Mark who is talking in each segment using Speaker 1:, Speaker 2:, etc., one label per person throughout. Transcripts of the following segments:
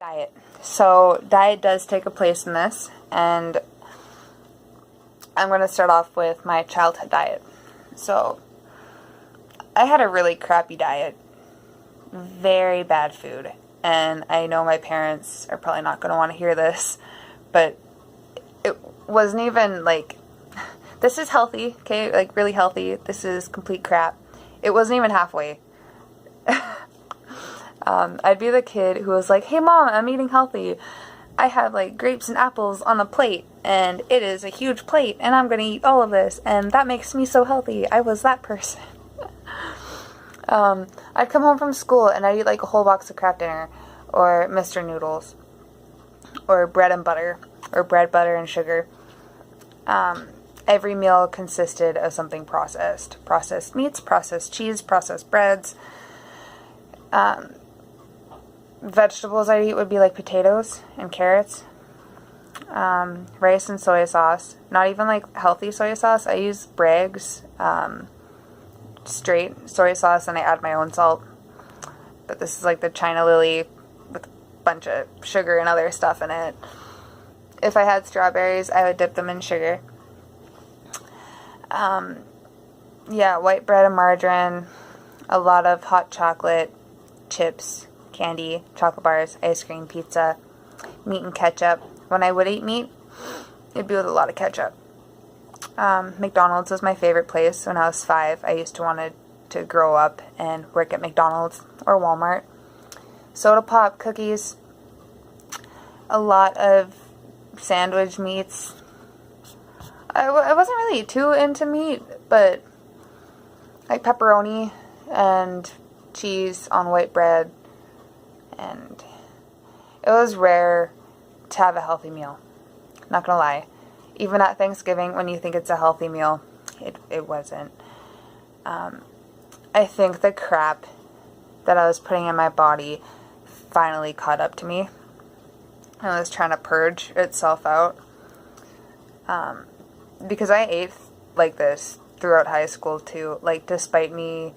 Speaker 1: Diet. So diet does take a place in this, and I'm going to start off with my childhood diet. So I had a really crappy diet, very bad food, and I know my parents are probably not going to want to hear this, but it wasn't even like, this is healthy, okay, like really healthy, this is complete crap. It wasn't even halfway. I'd be the kid who was like, hey mom, I'm eating healthy. I have like grapes and apples on a plate, and it is a huge plate, and I'm gonna eat all of this, and that makes me so healthy. I was that person. I'd come home from school and I'd eat like a whole box of Kraft Dinner, or Mr. Noodles, or bread and butter, or bread, butter, and sugar. Every meal consisted of something processed. Processed meats, processed cheese, processed breads. Vegetables I'd eat would be like potatoes and carrots, rice and soy sauce. Not even like healthy soy sauce. I use Bragg's straight soy sauce, and I add my own salt. But this is like the China Lily with a bunch of sugar and other stuff in it. If I had strawberries, I would dip them in sugar. Yeah, white bread and margarine, a lot of hot chocolate, chips, candy, chocolate bars, ice cream, pizza, meat and ketchup. When I would eat meat, it'd be with a lot of ketchup. McDonald's was my favorite place. When I was 5, I used to want to grow up and work at McDonald's or Walmart. Soda pop, cookies, a lot of sandwich meats. I wasn't really too into meat, but like pepperoni and cheese on white bread. And it was rare to have a healthy meal. Not gonna lie. Even at Thanksgiving, when you think it's a healthy meal, it wasn't. I think the crap that I was putting in my body finally caught up to me. And I was trying to purge itself out. Because I ate like this throughout high school too. Like, despite me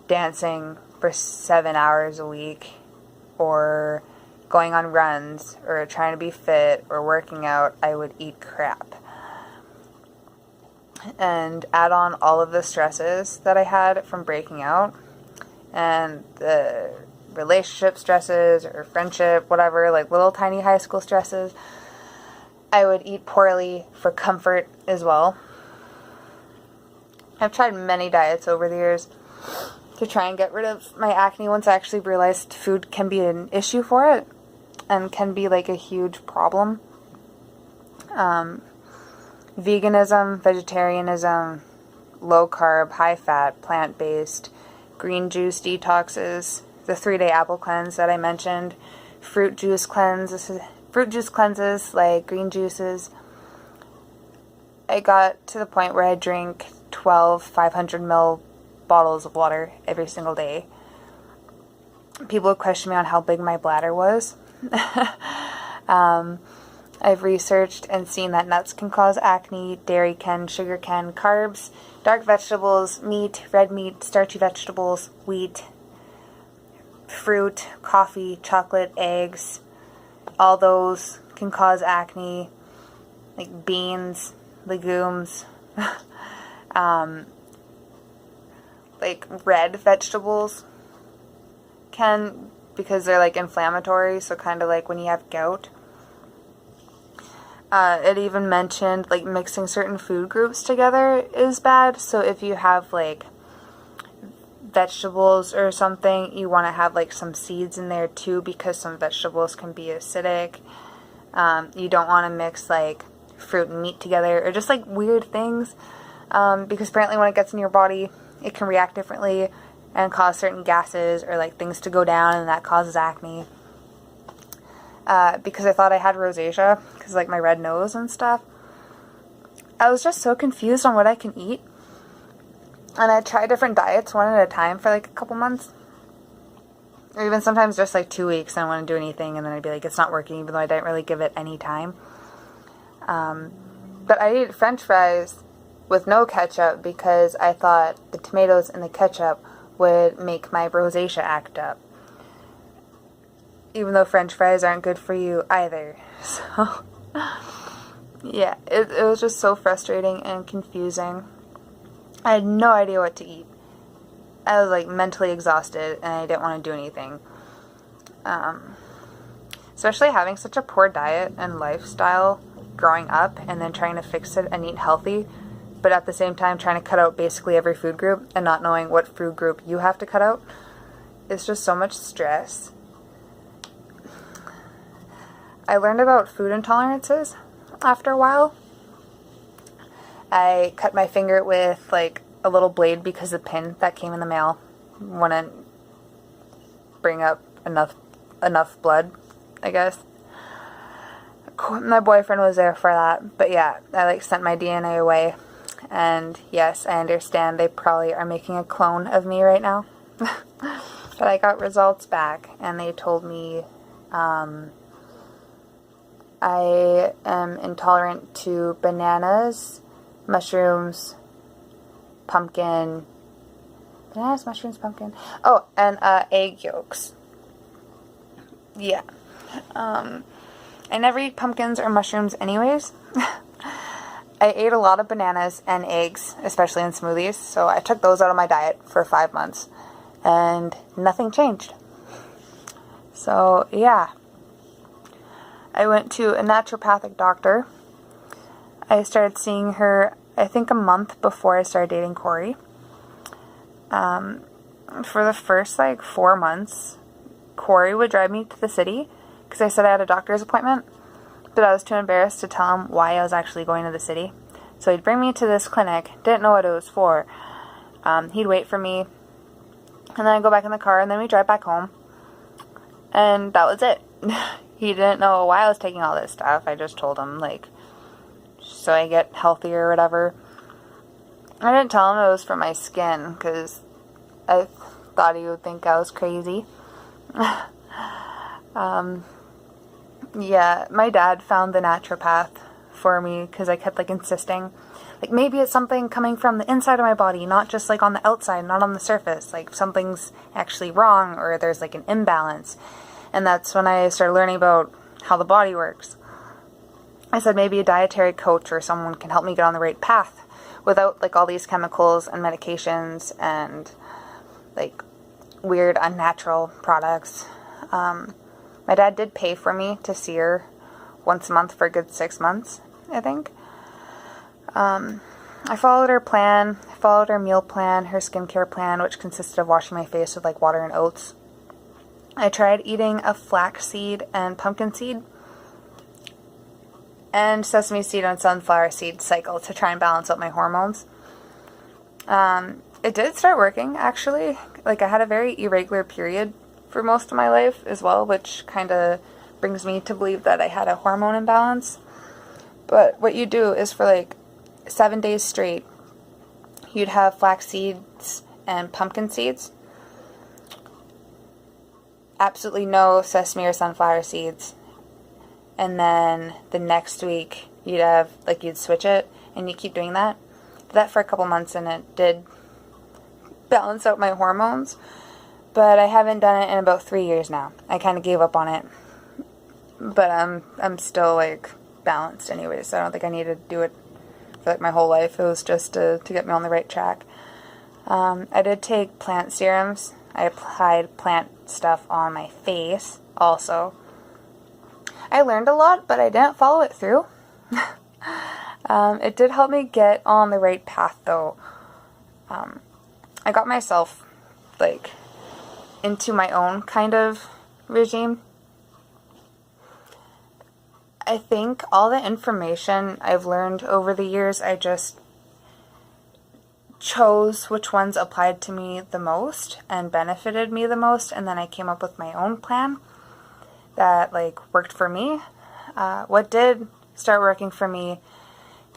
Speaker 1: dancing for 7 hours a week, or going on runs, or trying to be fit, or working out, I would eat crap. And add on all of the stresses that I had from breaking out, and the relationship stresses, or friendship, whatever, like little tiny high school stresses. I would eat poorly for comfort as well. I've tried many diets over the years to try and get rid of my acne once I actually realized food can be an issue for it and can be like a huge problem. Veganism, vegetarianism, low carb, high fat, plant-based, green juice detoxes, the 3-day apple cleanse that I mentioned, fruit juice cleanses like green juices. I got to the point where I drink 12 500 ml bottles of water every single day. People would question me on how big my bladder was. I've researched and seen that nuts can cause acne, dairy can, sugar can, carbs, dark vegetables, meat, red meat, starchy vegetables, wheat, fruit, coffee, chocolate, eggs, all those can cause acne, like beans, legumes, like red vegetables can, because they're like inflammatory, so kind of like when you have gout. It even mentioned like mixing certain food groups together is bad, so if you have like vegetables or something, you want to have like some seeds in there too, because some vegetables can be acidic. You don't want to mix like fruit and meat together, or just like weird things, because apparently when it gets in your body, it can react differently and cause certain gases or like things to go down, and that causes acne. Because I thought I had rosacea, because like my red nose and stuff, I was just so confused on what I can eat. And I tried different diets one at a time for like a couple months, or even sometimes just like 2 weeks, and I wouldn't do anything, and then I'd be like, it's not working, even though I didn't really give it any time. But I ate French fries with no ketchup because I thought the tomatoes and the ketchup would make my rosacea act up. even though French fries aren't good for you either. So, yeah, it was just so frustrating and confusing. I had no idea what to eat. I was like mentally exhausted and I didn't want to do anything. Especially having such a poor diet and lifestyle growing up and then trying to fix it and eat healthy, but at the same time trying to cut out basically every food group and not knowing what food group you have to cut out. It's just so much stress. I learned about food intolerances after a while. I cut my finger with like a little blade because the pin that came in the mail wouldn't bring up enough blood, I guess. My boyfriend was there for that, but yeah, I like sent my DNA away, and yes, I understand they probably are making a clone of me right now. But I got results back, and they told me I am intolerant to bananas, mushrooms, pumpkin, oh, and egg yolks. Yeah. I never eat pumpkins or mushrooms anyways. I ate a lot of bananas and eggs, especially in smoothies, so I took those out of my diet for 5 months, and nothing changed. So, yeah. I went to a naturopathic doctor. I started seeing her, I think, a month before I started dating Cory. For the first, 4 months, Cory would drive me to the city, because I said I had a doctor's appointment, but I was too embarrassed to tell him why I was actually going to the city. So he'd bring me to this clinic, didn't know what it was for. He'd wait for me, and then I'd go back in the car, and then we'd drive back home. And that was it. He didn't know why I was taking all this stuff. I just told him, so I get healthier or whatever. I didn't tell him it was for my skin, because I thought he would think I was crazy. Yeah, my dad found the naturopath for me because I kept insisting, maybe it's something coming from the inside of my body, not just on the outside, not on the surface, something's actually wrong or there's an imbalance. And that's when I started learning about how the body works. I said maybe a dietary coach or someone can help me get on the right path without all these chemicals and medications and weird unnatural products. My dad did pay for me to see her once a month for a good 6 months, I think. I followed her plan, followed her meal plan, her skincare plan, which consisted of washing my face with water and oats. I tried eating a flaxseed and pumpkin seed and sesame seed and sunflower seed cycle to try and balance out my hormones. It did start working, actually. I had a very irregular period for most of my life as well, which kind of brings me to believe that I had a hormone imbalance. But what you do is for 7 days straight, you'd have flax seeds and pumpkin seeds. Absolutely no sesame or sunflower seeds. And then the next week, you'd have, you'd switch it, and you keep doing that. Did that for a couple months, and it did balance out my hormones. But I haven't done it in about 3 years now. I kind of gave up on it. But I'm still, balanced anyway, so I don't think I need to do it for, my whole life. It was just to get me on the right track. I did take plant serums. I applied plant stuff on my face also. I learned a lot, but I didn't follow it through. It did help me get on the right path, though. I got myself, into my own kind of regime. I think all the information I've learned over the years, I just chose which ones applied to me the most and benefited me the most, and then I came up with my own plan that worked for me. What did start working for me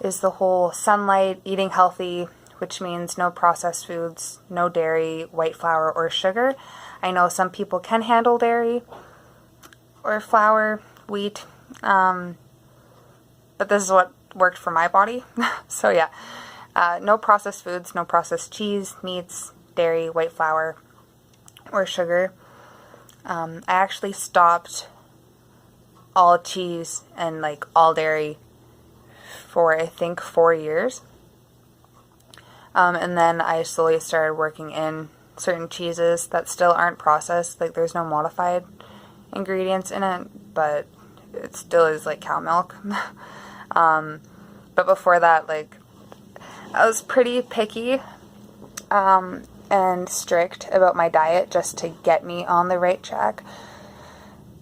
Speaker 1: is the whole sunlight, eating healthy, which means no processed foods, no dairy, white flour, or sugar. I know some people can handle dairy or flour, wheat, but this is what worked for my body. So yeah, no processed foods, no processed cheese, meats, dairy, white flour, or sugar. I actually stopped all cheese and like all dairy for I think 4 years. And then I slowly started working in certain cheeses that still aren't processed. Like there's no modified ingredients in it, but it still is like cow milk. But before that, like I was pretty picky and strict about my diet just to get me on the right track.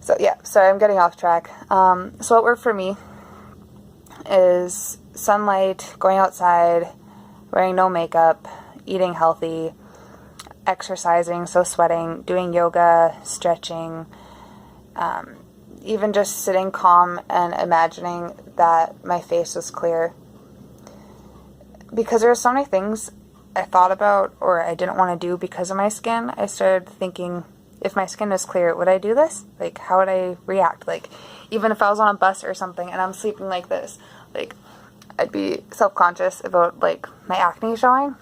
Speaker 1: So yeah, sorry, I'm getting off track. So what worked for me is sunlight, going outside, wearing no makeup, eating healthy, exercising, so sweating, doing yoga, stretching, even just sitting calm and imagining that my face was clear. Because there were so many things I thought about or I didn't want to do because of my skin, I started thinking, if my skin was clear, would I do this? Like, how would I react? Like, even if I was on a bus or something and I'm sleeping like this, like, I'd be self-conscious about, like, my acne showing.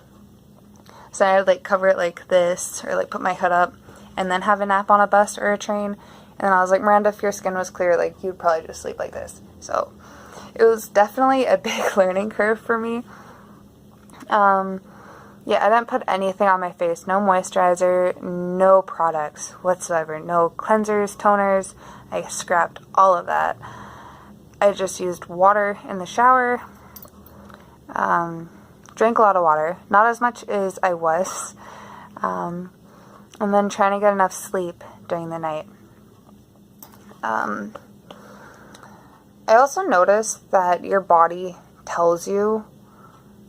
Speaker 1: So I'd, like, cover it like this or, like, put my hood up and then have a nap on a bus or a train. And I was like, Miranda, if your skin was clear, like, you'd probably just sleep like this. So it was definitely a big learning curve for me. Yeah, I didn't put anything on my face. No moisturizer, no products whatsoever. No cleansers, toners. I scrapped all of that. I just used water in the shower. Drank a lot of water. Not as much as I was. And then trying to get enough sleep during the night. I also noticed that your body tells you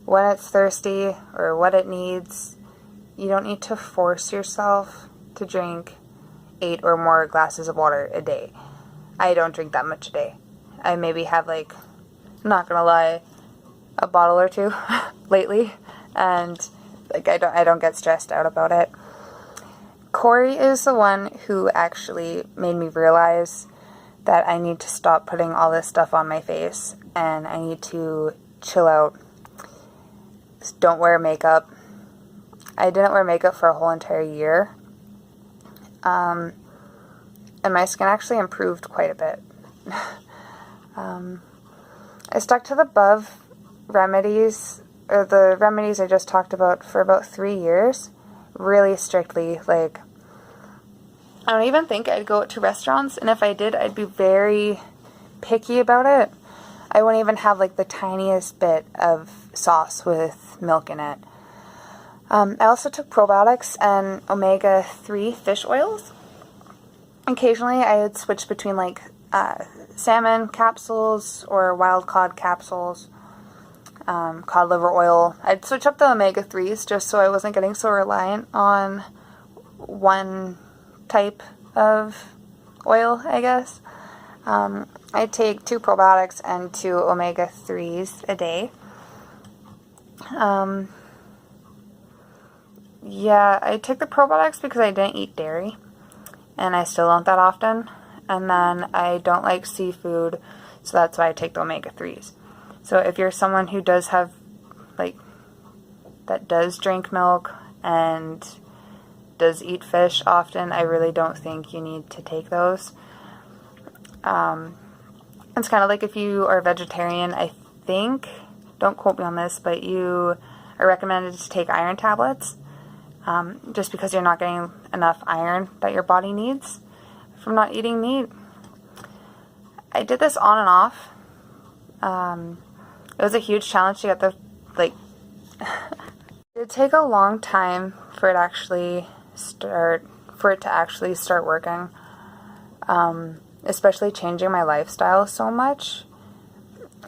Speaker 1: when it's thirsty or what it needs. You don't need to force yourself to drink 8 or more glasses of water a day. I don't drink that much a day. I maybe have, like, I'm not gonna lie, a bottle or two lately, and like I don't get stressed out about it. Cory is the one who actually made me realize that I need to stop putting all this stuff on my face and I need to chill out. Don't wear makeup. I didn't wear makeup for a whole entire year. And my skin actually improved quite a bit. I stuck to the above remedies, or the remedies I just talked about, for about 3 years. Really strictly. Like, I don't even think I'd go out to restaurants, and if I did, I'd be very picky about it. I wouldn't even have, like, the tiniest bit of sauce with milk in it. I also took probiotics and omega-3 fish oils. Occasionally, I would switch between, like, salmon capsules or wild cod capsules, cod liver oil. I'd switch up the omega-3s just so I wasn't getting so reliant on one type of oil, I guess. I take 2 probiotics and 2 omega-3s a day. Yeah, I took the probiotics because I didn't eat dairy, and I still don't that often. And then I don't like seafood, so that's why I take the omega-3s. So if you're someone who does have, like, that does drink milk and does eat fish often, I really don't think you need to take those. It's kind of like if you are vegetarian, I think, don't quote me on this, but you are recommended to take iron tablets, just because you're not getting enough iron that your body needs from not eating meat. I did this on and off. It was a huge challenge to get the, like, it did take a long time for it to actually start working. Especially changing my lifestyle so much.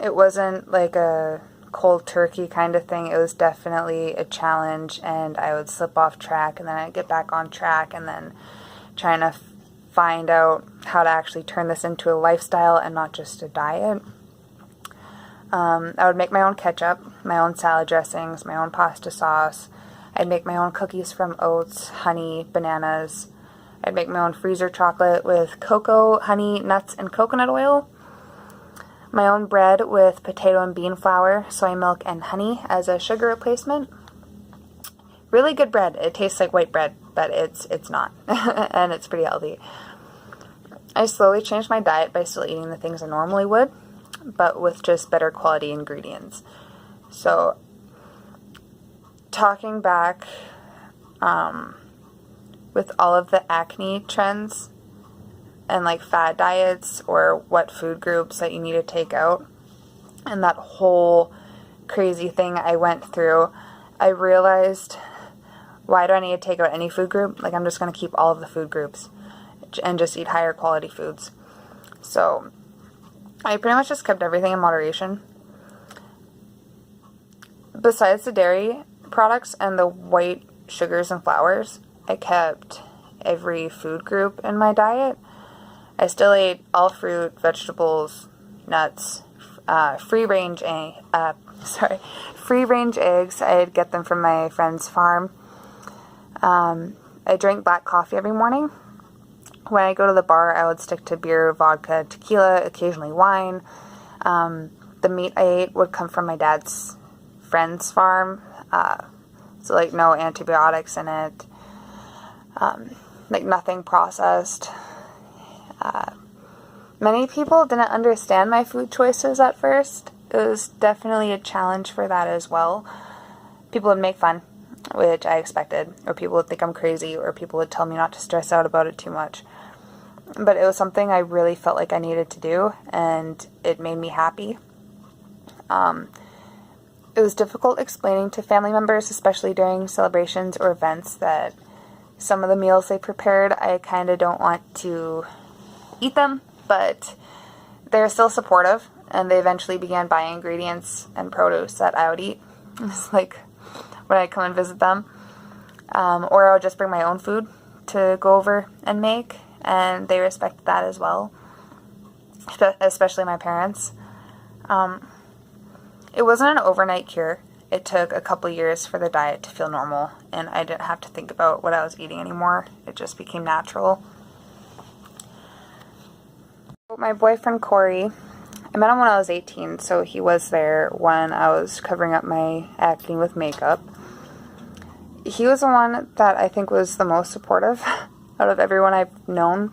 Speaker 1: It wasn't like a cold turkey kind of thing. It was definitely a challenge, and I would slip off track and then I'd get back on track, and then trying to find out how to actually turn this into a lifestyle and not just a diet. I would make my own ketchup, my own salad dressings, my own pasta sauce. I'd make my own cookies from oats, honey, bananas. I'd make my own freezer chocolate with cocoa, honey, nuts, and coconut oil. My own bread with potato and bean flour, soy milk, and honey as a sugar replacement. really good bread. It tastes like white bread, but it's not. And it's pretty healthy. I slowly changed my diet by still eating the things I normally would, but with just better quality ingredients. So, talking back with all of the acne trends and like fad diets or what food groups that you need to take out, and that whole crazy thing I went through, I realized, why do I need to take out any food group? Like, I'm just going to keep all of the food groups and just eat higher quality foods. So I pretty much just kept everything in moderation. Besides the dairy products and the white sugars and flours, I kept every food group in my diet. I still ate all fruit, vegetables, nuts, free-range eggs. I'd get them from my friend's farm. I drank black coffee every morning. When I go to the bar, I would stick to beer, vodka, tequila, occasionally wine. The meat I ate would come from my dad's friend's farm, so like no antibiotics in it, like nothing processed. Many people didn't understand my food choices at first. It was definitely a challenge for that as well. People would make fun, which I expected, or people would think I'm crazy, or people would tell me not to stress out about it too much. But it was something I really felt like I needed to do, and it made me happy. It was difficult explaining to family members, especially during celebrations or events, that some of the meals they prepared, I kind of don't want to eat them, but they're still supportive, and they eventually began buying ingredients and produce that I would eat. It's like when I come and visit them. Or I would just bring my own food to go over and make, and they respected that as well, especially my parents. It wasn't an overnight cure. It took a couple years for the diet to feel normal, and I didn't have to think about what I was eating anymore. It just became natural. My boyfriend Cory, I met him when I was 18, so he was there when I was covering up my acne with makeup. He was the one that I think was the most supportive out of everyone I've known.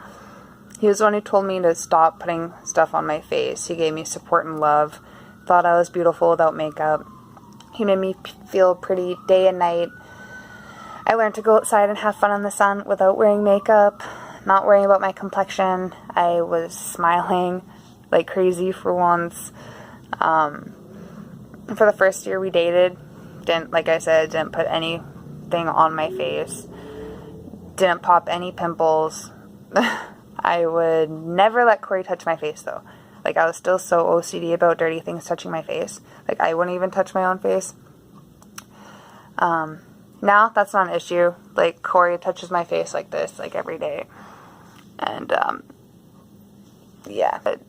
Speaker 1: He was the one who told me to stop putting stuff on my face. He gave me support and love, thought I was beautiful without makeup. He made me feel pretty day and night. I learned to go outside and have fun in the sun without wearing makeup, not worrying about my complexion. I was smiling like crazy for once. For the first year we dated, didn't put anything on my face, didn't pop any pimples. I would never let Cory touch my face though. Like, I was still so OCD about dirty things touching my face. Like, I wouldn't even touch my own face. Now, that's not an issue. Like, Cory touches my face like this, like, every day. And, yeah. But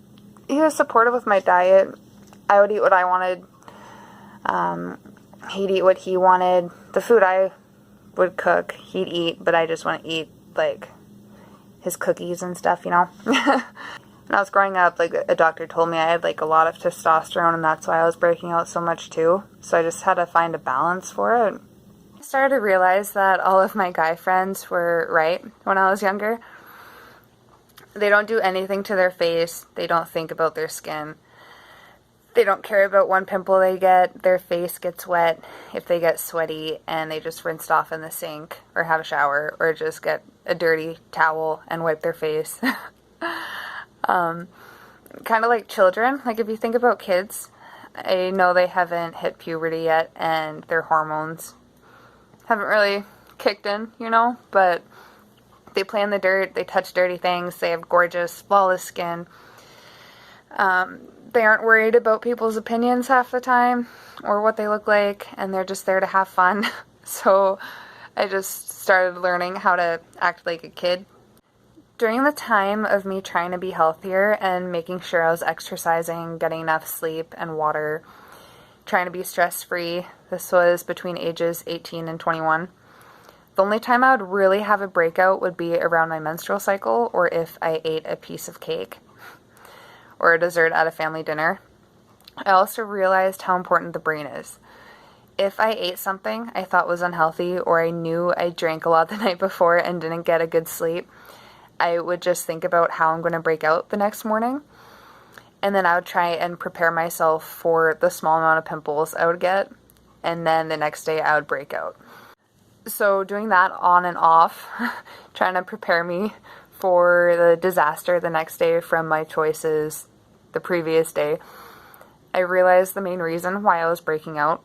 Speaker 1: he was supportive with my diet. I would eat what I wanted. He'd eat what he wanted. The food I would cook, he'd eat, but I just want to eat, like, his cookies and stuff, you know? When I was growing up, like, a doctor told me I had, like, a lot of testosterone, and that's why I was breaking out so much, too. So I just had to find a balance for it. I started to realize that all of my guy friends were right when I was younger. They don't do anything to their face. They don't think about their skin. They don't care about one pimple they get. Their face gets wet if they get sweaty, and they just rinse it off in the sink, or have a shower, or just get a dirty towel and wipe their face. Kind of like children. Like, if you think about kids, I know they haven't hit puberty yet, and their hormones haven't really kicked in, you know, but they play in the dirt, they touch dirty things, they have gorgeous, flawless skin. They aren't worried about people's opinions half the time, or what they look like, and they're just there to have fun. So I just started learning how to act like a kid. During the time of me trying to be healthier and making sure I was exercising, getting enough sleep and water, trying to be stress-free, this was between ages 18 and 21. The only time I would really have a breakout would be around my menstrual cycle, or if I ate a piece of cake or a dessert at a family dinner. I also realized how important the brain is. if I ate something I thought was unhealthy, or I knew I drank a lot the night before and didn't get a good sleep, I would just think about how I'm going to break out the next morning. And then I would try and prepare myself for the small amount of pimples I would get. And then the next day I would break out. So doing that on and off, trying to prepare me for the disaster the next day from my choices the previous day, I realized the main reason why I was breaking out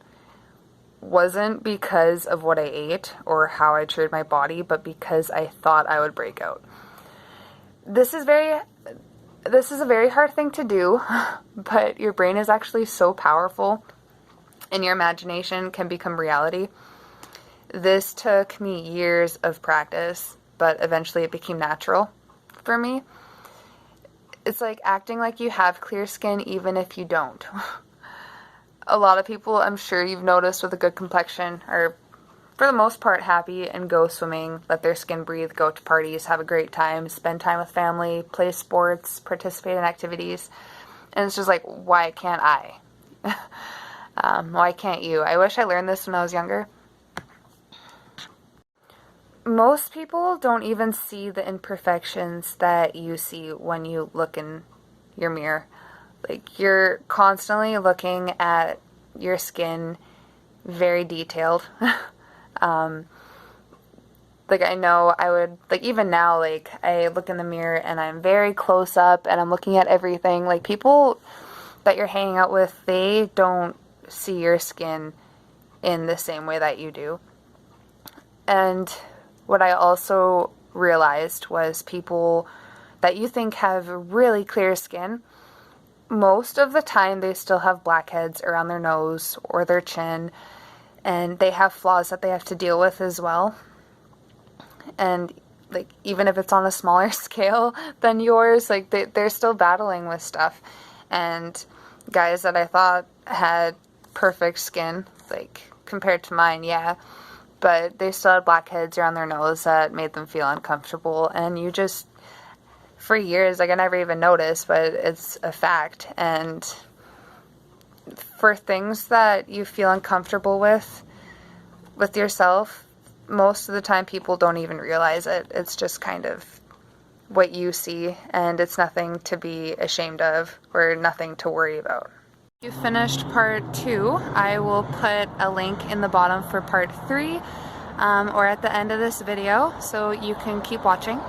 Speaker 1: wasn't because of what I ate or how I treated my body, but because I thought I would break out. This is a very hard thing to do, but your brain is actually so powerful and your imagination can become reality. This took me years of practice, but eventually it became natural for me. It's like acting like you have clear skin even if you don't. A lot of people, I'm sure you've noticed, with a good complexion are, for the most part, happy and go swimming, let their skin breathe, go to parties, have a great time, spend time with family, play sports, participate in activities. And it's just like, why can't I? Why can't you? I wish I learned this when I was younger. Most people don't even see the imperfections that you see when you look in your mirror. Like, you're constantly looking at your skin very detailed. Like, I know I would, like, even now, like, I look in the mirror and I'm very close up and I'm looking at everything. Like, people that you're hanging out with, they don't see your skin in the same way that you do. And what I also realized was people that you think have really clear skin, most of the time they still have blackheads around their nose or their chin, and they have flaws that they have to deal with as well. And like, even if it's on a smaller scale than yours, like they're still battling with stuff. And guys that I thought had perfect skin, like compared to mine, yeah, but they still had blackheads around their nose that made them feel uncomfortable. And you just, for years, like, I never even noticed, but it's a fact. And for things that you feel uncomfortable with yourself, most of the time people don't even realize it. It's just kind of what you see, and it's nothing to be ashamed of or nothing to worry about. You finished part 2. I will put a link in the bottom for part 3 or at the end of this video, so you can keep watching.